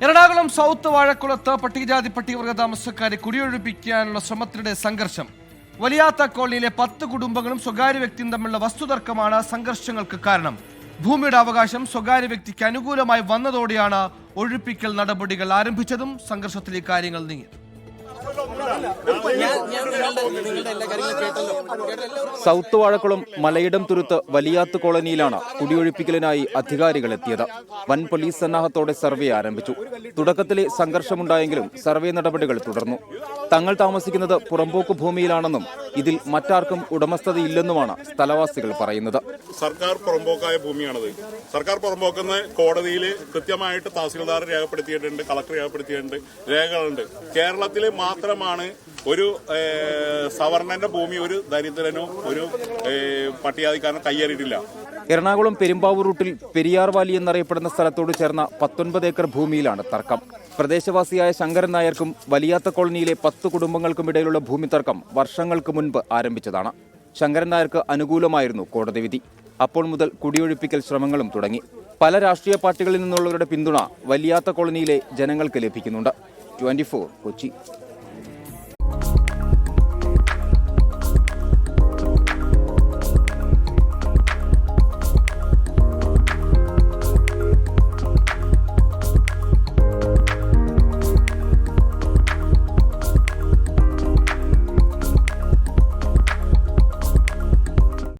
Ernakulam south വാഴക്കുളത്ത് പട്ടികജാതി പട്ടികവർഗ താമസക്കാരെ കുടിയൊഴിപ്പിക്കാനുള്ള ശ്രമത്തിനിടെ സംഘർഷം. വലിയാത്ത കോളനിയിലെ 10 കുടുംബങ്ങളും സ്വകാര്യ വ്യക്തിയും തമ്മിലുള്ള വസ്തുതർക്കമാണ് സംഘർഷങ്ങൾക്ക് കാരണം. ഭൂമിയുടെ അവകാശം സ്വകാര്യ വ്യക്തിക്ക് അനുകൂലമായി വന്നതോടെയാണ് ഒഴിപ്പിക്കൽ നടപടികൾ ആരംഭിച്ചതും സംഘർഷത്തിലേക്ക് കാര്യങ്ങൾ നീങ്ങി. സൗത്ത് വാഴക്കുളം മലയിടം തുരുത്ത് വലിയാത്ത് കോളനിയിലാണ് കുടിയൊഴിപ്പിക്കലിനായി അധികാരികൾ എത്തിയത്. വൻ പോലീസ് സന്നാഹത്തോടെ സർവേ ആരംഭിച്ചു. തുടക്കത്തിലെ സംഘർഷമുണ്ടായെങ്കിലും സർവേ നടപടികൾ തുടർന്നു. തങ്ങൾ താമസിക്കുന്നത് പുറമ്പോക്ക് ഭൂമിയിലാണെന്നും ഇതിൽ മറ്റാർക്കും ഉടമസ്ഥതയില്ലെന്നുമാണ് സ്ഥലവാസികൾ പറയുന്നത്. സർക്കാർ പുറമ്പോക്കായ ഭൂമിയാണത്. സർക്കാർ പുറമ്പോക്കെന്ന് കോടതിയിൽ കൃത്യമായിട്ട് തഹസിൽദാർ രേഖപ്പെടുത്തിയിട്ടുണ്ട്, കളക്ടർ രേഖപ്പെടുത്തിയിട്ടുണ്ട്, രേഖകളുണ്ട്. കേരളത്തിൽ മാത്രമാണ് ഒരു സവർണന്റെ ഭൂമി ഒരു ദരിദ്രനോ ഒരു പട്ടികജാതിക്കാരനോ കയ്യേറിയിട്ടില്ല. എറണാകുളം പെരുമ്പാവൂർ റൂട്ടിൽ പെരിയാർ വാലി എന്നറിയപ്പെടുന്ന സ്ഥലത്തോട് ചേർന്ന 19 ഏക്കർ ഭൂമിയിലാണ് തർക്കം. പ്രദേശവാസിയായ ശങ്കരൻ നായർക്കും വലിയാത്ത കോളനിയിലെ 10 കുടുംബങ്ങൾക്കുമിടയിലുള്ള ഭൂമി തർക്കം വർഷങ്ങൾക്ക് മുൻപ് ആരംഭിച്ചതാണ്. ശങ്കരൻ നായർക്ക് അനുകൂലമായിരുന്നു കോടതി വിധി. അപ്പോൾ മുതൽ കുടിയൊഴിപ്പിക്കൽ ശ്രമങ്ങളും തുടങ്ങി. പല രാഷ്ട്രീയ പാർട്ടികളിൽ നിന്നുള്ളവരുടെ പിന്തുണ വലിയാത്ത കോളനിയിലെ ജനങ്ങൾക്ക് ലഭിക്കുന്നുണ്ട്. 24 കൊച്ചി.